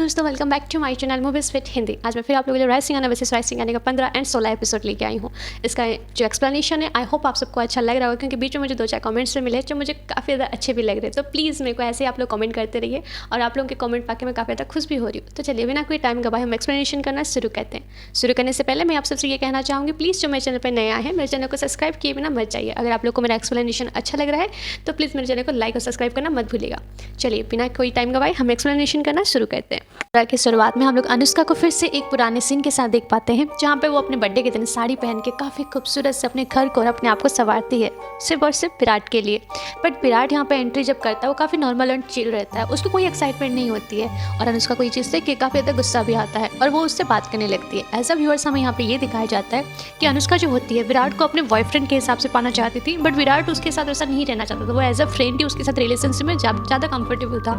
दोस्तों, welcome back to my channel movies fit Hindi. आज मैं फिर आप लोगों के लिए राइज सिंघाना वर्सेस राइज सिंघाना का 15 और 16 एपिसोड लेके आई हूँ। इसका जो एक्सप्लेनेशन है आई होप आप सबको अच्छा लग रहा होगा, क्योंकि बीच में मुझे 2-4 कमेंट्स से मिले जो मुझे काफ़ी ज़्यादा अच्छे भी लग रहे हैं। तो प्लीज़ मेरे को ऐसे ही आप लोग कमेंट करते रहिए और आप लोगों के कमेंट पाके मैं काफ़ी ज़्यादा खुश भी हो रही हूँ। तो चलिए बिना कोई टाइम गवाए हम एक्सप्लेनेशन करना शुरू करते हैं। शुरू करने से पहले मैं आप सबसे ये कहना चाहूँगी, प्लीज़ जो मेरे चैनल पर नया है मेरे चैनल को सब्सक्राइब किए बिना मत जाइए। अगर आप लोग को मेरा एक्सप्लेनेशन अच्छा लग रहा है तो प्लीज़ मेरे चैनल को लाइक और सब्सक्राइब करना मत भूलिएगा। चलिए बिना कोई टाइम गवाए हम एक्सप्लेनेशन करना शुरू करते हैं। की शुरुआत में हम लोग अनुष्का को फिर से एक पुराने सीन के साथ देख पाते हैं, जहाँ पे वो अपने बर्थडे के दिन साड़ी पहन के काफ़ी खूबसूरत से अपने घर को और अपने आप को संवारती है, सिर्फ और सिर्फ विराट के लिए। बट विराट यहाँ पे एंट्री जब करता है वो काफ़ी नॉर्मल एंड चिल रहता है, उसको कोई एक्साइटमेंट नहीं होती है और अनुष्का को ये चीज़ देख के काफ़ी ज़्यादा गुस्सा भी आता है और वो उससे बात करने लगती है। एज अ व्यूअर्स हमें यहाँ पे ये दिखाया जाता है कि अनुष्का जो होती है विराट को अपने बॉयफ्रेंड के हिसाब से पाना चाहती थी, बट विराट उसके साथ वैसा नहीं रहना चाहता था। वो एज अ फ्रेंड ही उसके साथ रिलेशनशिप में ज़्यादा कंफर्टेबल था।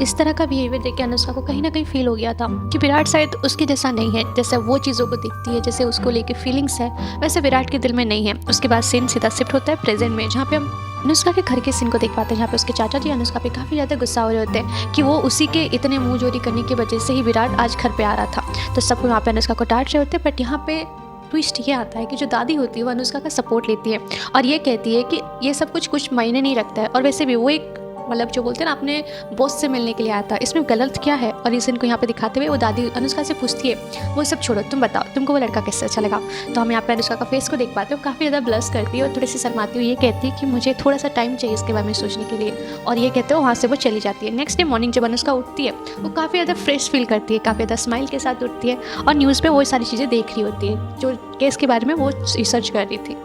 इस तरह का बिहेवियर देख के अनुष्का को कहीं ना कहीं फील हो गया था कि विराट शायद उसके जैसा नहीं है, जैसे वो चीज़ों को दिखती है, जैसे उसको लेके फीलिंग्स है वैसे विराट के दिल में नहीं है। उसके बाद सीन सीधा शिफ्ट होता है प्रेजेंट में, जहाँ पे हम अनुष्का के घर के सीन को देख पाते हैं, जहाँ पे उसके चाचा जी अनुष्का पे काफ़ी ज़्यादा गुस्सा हो रहे होते हैं कि वो उसी के इतने मुँह जोरी करने की वजह से ही विराट आज घर पे आ रहा था। तो सबको वहाँ पे अनुष्का को डांट रहे होते हैं। बट यहाँ पे ट्विस्ट ये आता है कि जो दादी होती है वो अनुष्का का सपोर्ट लेती है और ये कहती है कि ये सब कुछ मायने नहीं रखता है और वैसे भी वो एक मतलब जो बोलते हैं ना अपने बॉस से मिलने के लिए आया था, इसमें गलत क्या है। और इस इनको यहाँ पे दिखाते हुए वो दादी अनुष्का से पूछती है वो सब छोड़ो, तुम बताओ तुमको वो लड़का कैसे अच्छा लगा। तो हम यहाँ पे अनुष्का का फेस को देख पाते हैं, वो काफ़ी ज़्यादा ब्लश करती है और थोड़ी सी शर्माती हुई ये कहती है कि मुझे थोड़ा सा टाइम चाहिए इसके बारे में सोचने के लिए, और ये कहते हो वहाँ से वो चली जाती है। नेक्स्ट डे मॉर्निंग जब अनुष्का उठती है वो काफ़ी ज़्यादा फ्रेश फील करती है, काफ़ी ज़्यादा स्माइल के साथ उठती है और न्यूज़ पर वो सारी चीज़ें देख रही होती है जो केस के बारे में वो रिसर्च कर रही थी।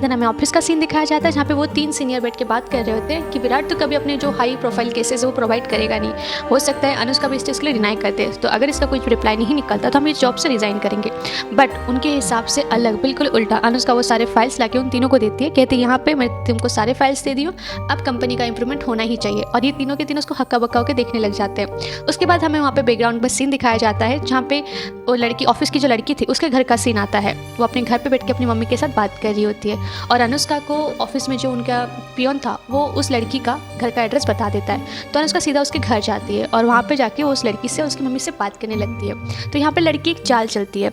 देन हमें ऑफिस का सीन दिखाया जाता है, जहाँ पे वो 3 सीनियर बैठ के बात कर रहे होते हैं कि विराट तो कभी अपने जो हाई प्रोफाइल केसेस वो प्रोवाइड करेगा नहीं, हो सकता है अनुष्का भी इस चीज़ के लिए डिनाई करते हैं, तो अगर इसका कोई रिप्लाई नहीं निकलता तो हम इस जॉब से रिजाइन करेंगे। बट उनके हिसाब से अलग बिल्कुल उल्टा अनुष्का वो सारे फाइल्स लाके उन तीनों को देती है, कहती है यहाँ पे मैं तुमको सारे फाइल्स दे दी हूँ, अब कंपनी का इंप्रूवमेंट होना ही चाहिए। और ये तीनों के तीनों उसको हक्का बक्का होकर देखने लग जाते हैं। उसके बाद हमें वहाँ पे बैकग्राउंड में सीन दिखाया जाता है, जहाँ पे वो लड़की ऑफिस की जो लड़की थी उसके घर का सीन आता है। वो अपने घर पर बैठ के अपनी मम्मी के साथ बात कर रही होती है और अनुष्का को ऑफिस में जो उनका पियोन था वो उस लड़की का घर का एड्रेस बता देता है। तो अनुष्का सीधा उसके घर जाती है और वहाँ पे जाके वो उस लड़की से उसकी मम्मी से बात करने लगती है। तो यहाँ पे लड़की एक चाल चलती है,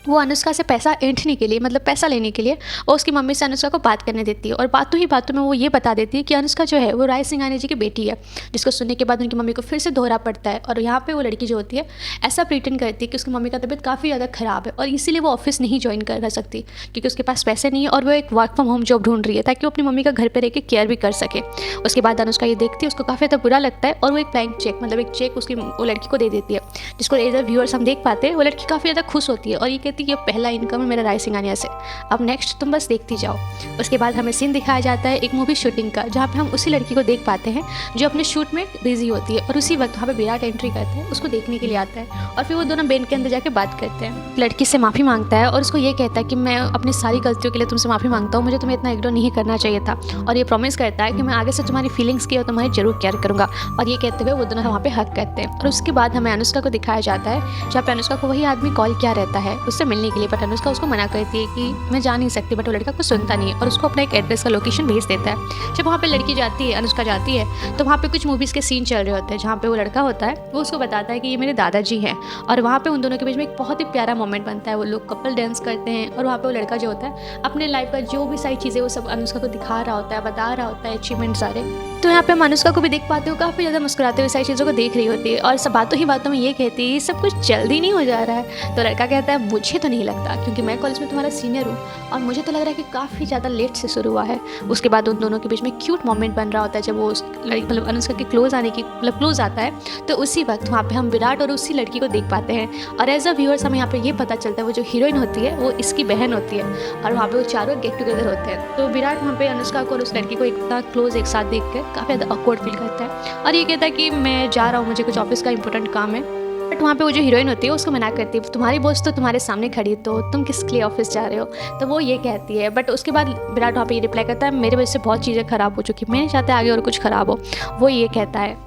वो अनुष्का से पैसा ऐंठने के लिए मतलब पैसा लेने के लिए वो उसकी मम्मी से अनुष्का को बात करने देती है और बातों ही बातों में वो ये बता देती है कि अनुष्का जो है वो राय सिंघानिया जी की बेटी है, जिसको सुनने के बाद उनकी मम्मी को फिर से दोहरा पड़ता है। और यहाँ पे वो लड़की जो होती है ऐसा प्रिटेंड करती है कि उसकी मम्मी का तबीयत काफ़ी ज़्यादा ख़राब है और इसीलिए वो ऑफिस नहीं ज्वाइन कर सकती, क्योंकि उसके पास पैसे नहीं है और वो एक वर्क फ्रॉम होम जॉब ढूंढ रही है ताकि वो अपनी मम्मी का घर पर रह के केयर भी कर सके। उसके बाद अनुष्का ये देखती है, उसको काफ़ी ज़्यादा बुरा लगता है और वो एक ब्लैंक चेक मतलब एक चेक उसकी वो लड़की को दे देती है, जिसको एज अ व्यूअर्स हम देख पाते हैं। वो लड़की काफ़ी ज़्यादा खुश होती है और ये कहती है ये पहला इनकम है मेरा राय सिंघानिया से, अब नेक्स्ट तुम बस देखती जाओ। उसके बाद हमें सीन दिखाया जाता है एक मूवी शूटिंग का, जहाँ पे हम उसी लड़की को देख पाते हैं जो अपने शूट में बिजी होती है और उसी वक्त वहाँ पे विराट एंट्री करते हैं, उसको देखने के लिए आता है और फिर वो दोनों बेन के अंदर जाके बात करते हैं। लड़की से माफ़ी मांगता है और उसको ये कहता है कि मैं अपनी सारी गलतियों के लिए तुमसे माफ़ी मांगता हूँ, मुझे तुम्हें इतना इग्नोर नहीं करना चाहिए था, और ये प्रॉमिस करता है कि मैं आगे से तुम्हारी फीलिंग्स की और तुम्हारी जरूर केयर करूँगा। और ये कहते हुए वो दोनों वहाँ पे हक करते हैं। और उसके बाद हमें अनुष्का को दिखाया जाता है, जहाँ पे अनुष्का को वही आदमी कॉल किया रहता है उससे मिलने के लिए, बट अनुष्का उसको मना करती है कि मैं जा नहीं सकती। बट वो लड़का कुछ सुनता नहीं है और उसको अपना एक एड्रेस का लोकेशन भेज देता है। जब वहाँ पे लड़की जाती है, अनुष्का जाती है, तो वहाँ पे कुछ मूवीज़ के सीन चल रहे होते हैं, जहाँ पे वो लड़का होता है वो उसको बताता है कि ये मेरे दादाजी हैं, और वहाँ पे उन दोनों के बीच में एक बहुत ही प्यारा मोमेंट बनता है। वो लोग कपल डांस करते हैं और वहाँ पे वो लड़का जो होता है अपने लाइफ का जो भी सारी चीज़ें वो सब अनुष्का को दिखा रहा होता है, बता रहा होता है अचीवमेंट सारे। तो यहाँ पे हम अनुष्का को भी देख पाते हो काफ़ी ज़्यादा मुस्कुराते हुए सारी चीज़ों को देख रही होती है और सब बातों ही बातों में ये कहती है सब कुछ जल्दी नहीं हो जा रहा है। तो लड़का कहता है मुझे तो नहीं लगता, क्योंकि मैं कॉलेज में तुम्हारा सीनियर हूँ और मुझे तो लग रहा है कि काफ़ी ज़्यादा लेट से शुरू हुआ है। उसके बाद उन दोनों के बीच में क्यूट मोमेंट बन रहा होता है, जब वो उस लड़की मतलब अनुष्का के क्लोज आने की मतलब क्लोज आता है, तो उसी वक्त वहाँ पे हम विराट और उसी लड़की को देख पाते हैं। और एज अ व्यूअर्स हमें यहाँ पे ये पता चलता है वो जो हीरोइन होती है वो इसकी बहन होती है और वहाँ पे वो चारों गेट टुगेदर होते हैं। तो विराट वहाँ पे अनुष्का को और उस लड़की को इतना क्लोज एक साथ देख कर काफ़ी ज़्यादा ऑकवर्ड फील करता है और ये कहता है कि मैं जा रहा हूँ, मुझे कुछ ऑफिस का इंपॉर्टेंट काम है। बट वहाँ पे वो जो हीरोइन होती है उसको मना करती है, तुम्हारी बॉस तो तुम्हारे सामने खड़ी, तो तुम किस लिए ऑफिस जा रहे हो, तो वो ये कहती है। बट उसके बाद विराट वहाँ पे ये रिप्लाई करता है मेरे वजह से बहुत चीज़ें ख़राब हो चुकी, मैं नहीं चाहता आगे और कुछ ख़राब हो। वो ये कहता है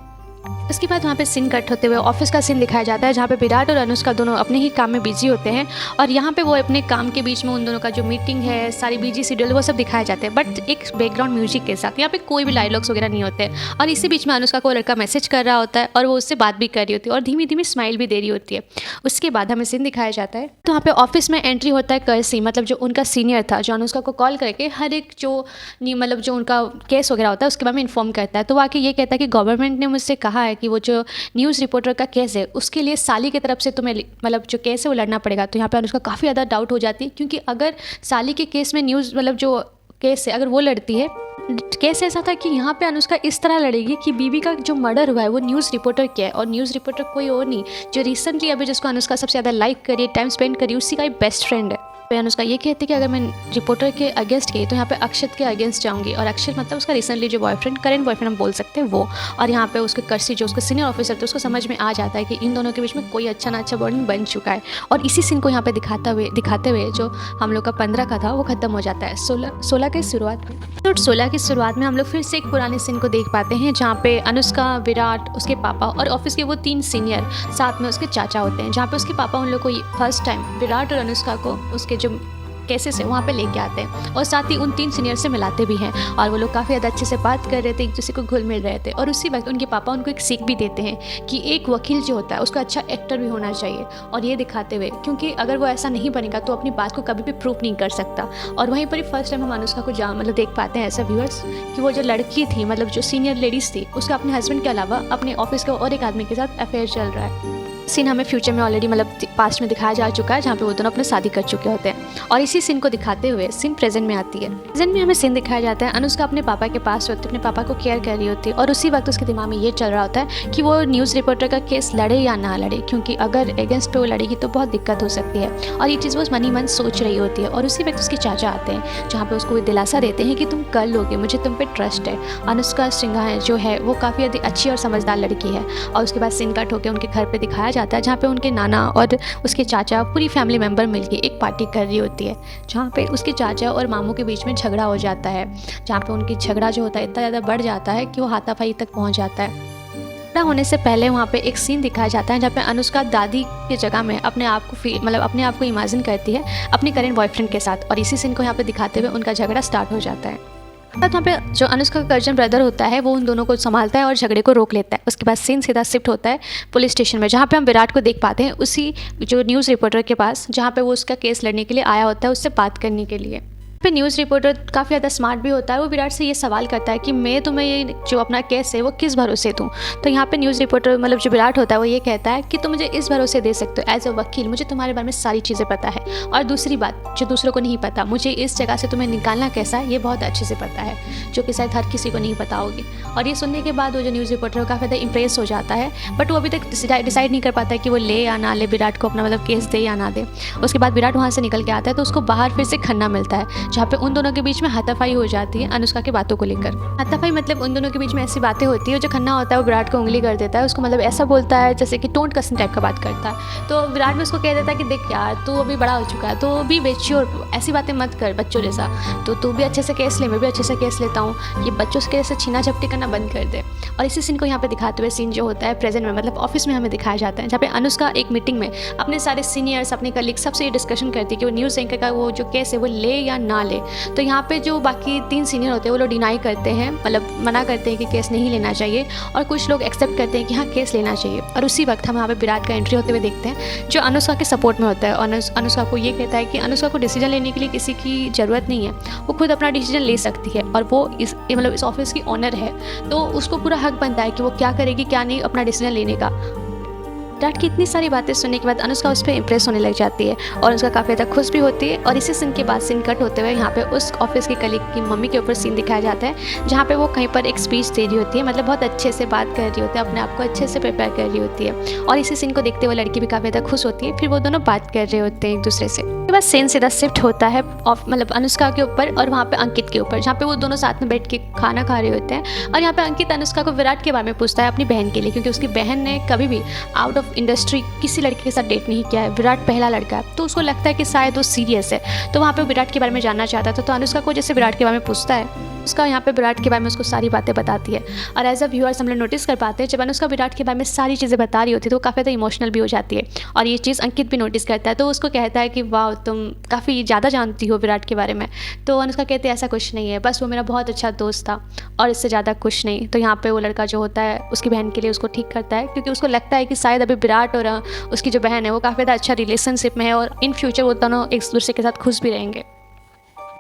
उसके बाद वहाँ पे सीन कट होते हुए ऑफिस का सीन दिखाया जाता है, जहाँ पे विराट और अनुष्का दोनों अपने ही काम में बिजी होते हैं और यहाँ पे वो अपने काम के बीच में उन दोनों का जो मीटिंग है, सारी बिजी शेड्यूल, वो सब दिखाए जाते हैं, बट एक बैकग्राउंड म्यूजिक के साथ। यहाँ पे कोई भी डायलॉग्स वगैरह नहीं होते और इसी बीच में अनुष्का को लड़का मैसेज कर रहा होता है और वो उससे बात भी कर रही होती है और धीमी धीमी स्माइल भी दे रही होती है। उसके बाद हमें सीन दिखाया जाता है तो वहाँ पे ऑफिस में एंट्री होता है कर्सी, मतलब जो उनका सीनियर था, जो अनुष्का को कॉल करके हर एक जो मतलब जो उनका केस वगैरह होता है उसके बारे में इन्फॉर्म करता है। तो वाकई ये कहता है कि गवर्नमेंट ने मुझसे कहा है कि वो जो न्यूज़ रिपोर्टर का केस है उसके लिए साली की तरफ से तुम्हें मतलब जो केस है वो लड़ना पड़ेगा। तो यहाँ पे अनुष्का काफ़ी ज़्यादा डाउट हो जाती है, क्योंकि अगर साली के केस में न्यूज़ मतलब जो केस है अगर वो लड़ती है, केस ऐसा था कि यहाँ पे अनुष्का इस तरह लड़ेगी कि बीबी का जो मर्डर हुआ है वो न्यूज़ रिपोर्टर किया है, और न्यूज़ रिपोर्टर कोई और नहीं, जो रिसेंटली अभी जिसको अनुष्का सबसे ज़्यादा लाइक करी, टाइम स्पेंड करी, उसी का एक बेस्ट फ्रेंड है। पे अनुष्का ये कहती है कि अगर मैं रिपोर्टर के अगेंस्ट गई तो यहाँ पे अक्षत के अगेंस्ट जाऊंगी, और अक्षत मतलब उसका रिसेंटली जो बॉयफ्रेंड, करेंट बॉयफ्रेंड हम बोल सकते हैं वो। और यहाँ पे उसके कर्सी जो उसका सीनियर ऑफिसर था उसको समझ में आ जाता है कि इन दोनों के बीच में कोई अच्छा ना अच्छा बॉन्डिंग बन चुका है, और इसी सीन को यहाँ पे दिखाते हुए जो हम लोग का 15 का था वो खत्म हो जाता है 16 की शुरुआत में। तो 16 की शुरुआत में हम लोग फिर से एक पुराने सीन को देख पाते हैं, जहाँ पे अनुष्का, विराट, उसके पापा और ऑफिस के वो 3 सीनियर, साथ में उसके चाचा होते हैं, जहाँ पे उसके पापा उन लोग को फर्स्ट टाइम विराट और अनुष्का को उसके जो केसेस है वहाँ पे लेके आते हैं, और साथ ही उन 3 सीनियर से मिलाते भी हैं, और वो लोग काफ़ी ज़्यादा अच्छे से बात कर रहे थे, एक दूसरे को घुल मिल रहे थे। और उसी वक्त उनके पापा उनको एक सीख भी देते हैं कि एक वकील जो होता है उसका अच्छा एक्टर भी होना चाहिए, और ये दिखाते हुए क्योंकि अगर वो ऐसा नहीं बनेगा तो अपनी बात को कभी भी प्रूव नहीं कर सकता। और वहीं पर ही फर्स्ट टाइम हम अनुष्का को मतलब देख पाते हैं ऐसा व्यूअर्स कि वो जो लड़की थी, मतलब जो सीनियर लेडीज़ थी, उसका अपने हस्बैंड के अलावा अपने ऑफिस के और एक आदमी के साथ अफेयर चल रहा है। सीन हमें फ्यूचर में ऑलरेडी मतलब पास्ट में दिखाया जा चुका है, जहाँ पे वो दोनों अपने शादी कर चुके होते हैं, और इसी सीन को दिखाते हुए सीन प्रेजेंट में आती है। प्रेजेंट में हमें सीन दिखाया जाता है अनुष्का अपने पापा के पास होती है, अपने पापा को केयर कर रही होती है, और उसी वक्त उसके दिमाग में ये चल रहा होता है कि वो न्यूज़ रिपोर्टर का केस लड़े या ना लड़े, क्योंकि अगर अगेंस्ट पे वो लड़ेगी तो बहुत दिक्कत हो सकती है, और ये चीज़ वो मन ही मन सोच रही होती है। और उसी वक्त उसके चाचा आते हैं, जहाँ पे उसको दिलासा देते हैं कि तुम कर लोगे, मुझे तुम पे ट्रस्ट है। अनुष्का सिंघा जो है वो काफ़ी अच्छी और समझदार लड़की है। और उसके बाद सीन कट होकर उनके घर पर दिखाया जाता है, जहाँ पे उनके नाना और उसके चाचा पूरी फैमिली मेंबर मिलके एक पार्टी कर रही होती है, जहाँ पे उसके चाचा और मामू के बीच में झगड़ा हो जाता है, जहाँ पे उनकी झगड़ा जो होता है इतना ज़्यादा बढ़ जाता है कि वो हाथापाई तक पहुँच जाता है। झगड़ा होने से पहले वहाँ पे एक सीन दिखाया जाता है, जहाँ पे अनुष्का दादी की जगह में अपने आप को इमेजिन करती है अपने करेंट बॉयफ्रेंड के साथ, और इसी सीन को यहाँ पे दिखाते हुए उनका झगड़ा स्टार्ट हो जाता है। वहाँ पे जो अनुष्का का कजन ब्रदर होता है वो उन दोनों को संभालता है और झगड़े को रोक लेता है। उसके बाद सीन सीधा शिफ्ट होता है पुलिस स्टेशन में, जहाँ पे हम विराट को देख पाते हैं उसी जो न्यूज़ रिपोर्टर के पास, जहाँ पे वो उसका केस लड़ने के लिए आया होता है उससे बात करने के लिए। पे न्यूज़ रिपोर्टर काफ़ी ज़्यादा स्मार्ट भी होता है, वो विराट से ये सवाल करता है कि मैं तुम्हें ये जो अपना केस है वो किस भरोसे दूँ। तो यहाँ पे न्यूज़ रिपोर्टर मतलब जो विराट होता है वो ये कहता है कि तुम मुझे इस भरोसे दे सकते हो, एज अ वकील मुझे तुम्हारे बारे में सारी चीज़ें पता है, और दूसरी बात जो दूसरों को नहीं पता, मुझे इस जगह से तुम्हें निकालना कैसा है ये बहुत अच्छे से पता है, जो कि शायद हर किसी को नहीं पता होगी। और ये सुनने के बाद वो जो न्यूज़ रिपोर्टर काफ़ी ज़्यादा इंप्रेस हो जाता है, बट वो अभी तक डिसाइड नहीं कर पाता है कि वो ले या ना ले विराट को अपना मतलब केस दे या ना दे। उसके बाद विराट वहाँ से निकल के आता है तो उसको बाहर फिर से खन्ना मिलता है, जहाँ पे उन दोनों के बीच में हाथापाई हो जाती है अनुष्का की बातों को लेकर। हाथापाई मतलब उन दोनों के बीच में ऐसी बातें होती है, जो खन्ना होता है वो विराट को उंगली कर देता है, उसको मतलब ऐसा बोलता है जैसे कि टोंट कसन टाइप का बात करता है। तो विराट में उसको कह देता है कि देख यार तू अभी बड़ा हो चुका है, तो भी मेच्योर, ऐसी बातें मत कर बच्चों जैसा, तो तू भी अच्छे से केस ले, मैं भी अच्छे से केस लेता हूँ, ये बच्चों से कैसे छीना झपटी करना बंद कर दे। और इसी सीन को यहाँ पे दिखाते हुए सीन जो होता है प्रेजेंट में मतलब ऑफिस में हमें दिखाया जाता है, जहाँ पे अनुष्का एक मीटिंग में अपने सारे सीनियर्स, अपने कलीग सबसे ये डिस्कशन करती है कि वो न्यूज़ एंकर का वो जो केस है वो ले या ना ले। तो यहाँ पे जो बाकी 3 सीनियर होते हैं वो लोग डिनाई करते हैं, मतलब मना करते हैं कि केस नहीं लेना चाहिए, और कुछ लोग एक्सेप्ट करते हैं कि हाँ केस लेना चाहिए। और उसी वक्त हम यहाँ पे विराट का एंट्री होते हुए देखते हैं, जो अनुष्का के सपोर्ट में होता है, और अनुष्का को ये कहता है कि अनुष्का को डिसीजन लेने के लिए किसी की ज़रूरत नहीं है, वो खुद अपना डिसीजन ले सकती है, और वो इस ऑफिस की ऑनर है, तो उसको पूरा हक बनता है कि वो क्या करेगी क्या नहीं अपना डिसीजन लेने का। विराट की इतनी सारी बातें सुनने के बाद अनुष्का उस पर इंप्रेस होने लग जाती है, और उसका काफ़ी ज़्यादा खुश भी होती है। और इसी सीन के बाद सीन कट होते हुए यहाँ पे उस ऑफिस के कलीग की मम्मी के ऊपर सीन दिखाया जाता है, जहाँ पे वो कहीं पर एक स्पीच दे रही होती है, मतलब बहुत अच्छे से बात कर रही होती है, अपने आप को अच्छे से प्रिपेयर कर रही होती है। और इसी सीन को देखते हुए लड़की भी काफ़ी ज़्यादा खुश होती है, फिर वो दोनों बात कर रहे होते हैं एक दूसरे से। उसके बाद सीन सीधा शिफ्ट होता है मतलब अनुष्का के ऊपर और वहाँ पे अंकित के ऊपर, जहाँ पे वो दोनों साथ में बैठ के खाना खा रहे होते हैं। और यहाँ पे अंकित अनुष्का को विराट के बारे में पूछता है अपनी बहन के लिए, क्योंकि उसकी बहन ने कभी भी आउट ऑफ इंडस्ट्री किसी लड़के के साथ डेट नहीं किया है, विराट पहला लड़का है, तो उसको लगता है कि शायद वो सीरियस है, तो वहाँ पे विराट के बारे में जानना चाहता था। तो अनुष्का को जैसे विराट के बारे में पूछता है उसका यहाँ पे विराट के बारे में उसको सारी बातें बताती है। और एज अ व्यूअर्स हम लोग नोटिस कर पाते हैं जब अनुष्का विराट के बारे में सारी चीज़ें बता रही होती है तो वो काफ़ी ज़्यादा इमोशनल भी हो जाती है। और ये चीज़ अंकित भी नोटिस करता है, तो उसको कहता है कि वाह तुम काफ़ी ज़्यादा जानती हो विराट के बारे में। तो अनुष्का कहती है ऐसा कुछ नहीं है, बस वो मेरा बहुत अच्छा दोस्त था और इससे ज़्यादा कुछ नहीं। तो यहाँ पर वो लड़का जो होता है उसकी बहन के लिए उसको ठीक करता है, क्योंकि उसको लगता है कि शायद अभी विराट और उसकी जो बहन है वो काफ़ी ज़्यादा अच्छा रिलेशनशिप में है और इन फ्यूचर वो दोनों एक दूसरे के साथ खुश भी रहेंगे।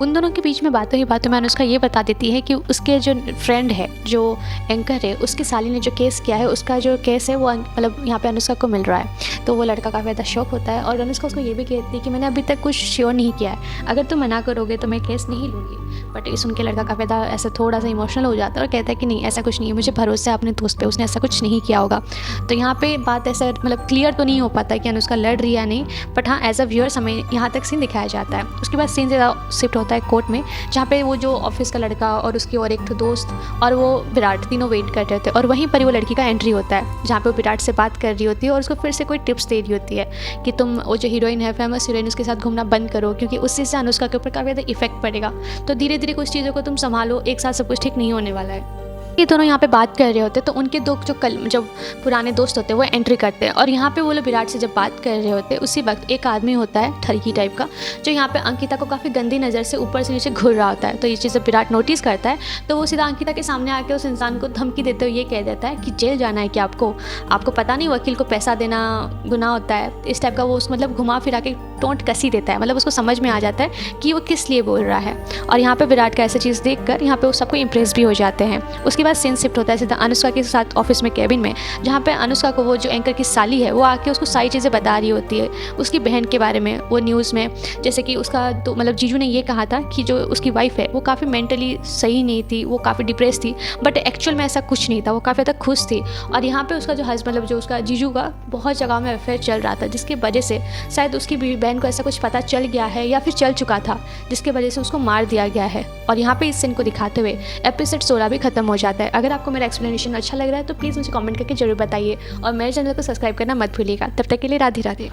उन दोनों के बीच में बातों ही बातों में अनुष्का ये बता देती है कि उसके जो फ्रेंड है, जो एंकर है, उसकी साली ने जो केस किया है, उसका जो केस है वो मतलब यहाँ पे अनुष्का को मिल रहा है। तो वो लड़का काफ़ी ज़्यादा शौक होता है और अनुष्का उसको ये भी कहती है कि मैंने अभी तक कुछ श्योर नहीं किया है, अगर तुम मना करोगे तो मैं केस नहीं लूँगी। बट ये सुन के लड़का काफ़ी ज़्यादा ऐसा थोड़ा सा इमोशनल हो जाता है और कहता है कि नहीं ऐसा कुछ नहीं है, मुझे भरोसा है अपने दोस्त पे, उसने ऐसा कुछ नहीं किया होगा। तो यहाँ पे बात ऐसा मतलब क्लियर तो नहीं हो पाता कि अनुष्का लड़ रही है या नहीं, बट हाँ एज अ व्यूअर्स हमें यहाँ तक सीन दिखाया जाता है। उसके बाद सीन ज़्यादा शिफ्ट होता है कोर्ट में, जहाँ पे वो जो ऑफिस का लड़का और उसकी और एक दोस्त और वो विराट तीनों वेट कर रहे थे और वहीं पर वो लड़की का एंट्री होता है, जहाँ पे वो विराट से बात कर रही होती है और उसको फिर से कोई टिप्स दे रही होती है कि तुम वो जो हीरोइन है, फेमस हीरोइन, उसके साथ घूमना बंद करो क्योंकि उससे से अनुष्का के ऊपर काफ़ी ज़्यादा इफेक्ट पड़ेगा। तो धीरे धीरे कुछ चीज़ों को तुम संभालो, एक साथ सब कुछ ठीक नहीं होने वाला है। ये दोनों यहाँ पे बात कर रहे होते हैं तो उनके दो जो पुराने दोस्त होते हैं वो एंट्री करते हैं और यहाँ पे वो लोग विराट से जब बात कर रहे होते हैं उसी वक्त एक आदमी होता है ठरकी टाइप का, जो यहाँ पे अंकिता को काफ़ी गंदी नज़र से ऊपर से नीचे घूर रहा होता है। तो ये चीज़ जब विराट नोटिस करता है तो वो सीधा अंकिता के सामने आके उस इंसान को धमकी देते हुए ये कह देता है कि जेल जाना है क्या आपको पता नहीं वकील को पैसा देना गुनाह होता है। इस टाइप का वो उस मतलब घुमा फिरा के टोंट कसी देता है, मतलब उसको समझ में आ जाता है कि वो किस लिए बोल रहा है। और यहाँ पे विराट का ऐसा चीज़ देखकर यहाँ पे वो सबको इम्प्रेस भी हो जाते हैं। उसके बाद सीन शिफ्ट होता है सीधा अनुष्का के साथ ऑफिस में कैबिन में, जहाँ पे अनुष्का को वो जो एंकर की साली है वो आके उसको सारी चीज़ें बता रही होती है उसकी बहन के बारे में। वो न्यूज़ में जैसे कि उसका तो मतलब जीजू ने ये कहा था कि जो उसकी वाइफ है वो काफ़ी मेंटली सही नहीं थी, वो काफ़ी डिप्रेस थी, बट एक्चुअल में ऐसा कुछ नहीं था, वो काफ़ी ज़्यादा खुश थी। और यहाँ पे उसका जो हस्बैंड मतलब जो उसका जीजू का बहुत जगह में अफेयर चल रहा था, जिसकी वजह से शायद उसकी बहन को ऐसा कुछ पता चल गया है या फिर चल चुका था, जिसकी वजह से उसको मार दिया गया है। और यहाँ पे इस सीन को दिखाते हुए एपिसोड 16 भी खत्म हो जाता है। अगर आपको मेरा एक्सप्लेनेशन अच्छा लग रहा है तो प्लीज़ मुझे कमेंट करके जरूर बताइए और मेरे चैनल को सब्सक्राइब करना मत भूलिएगा। तब तक के लिए राधे राधे।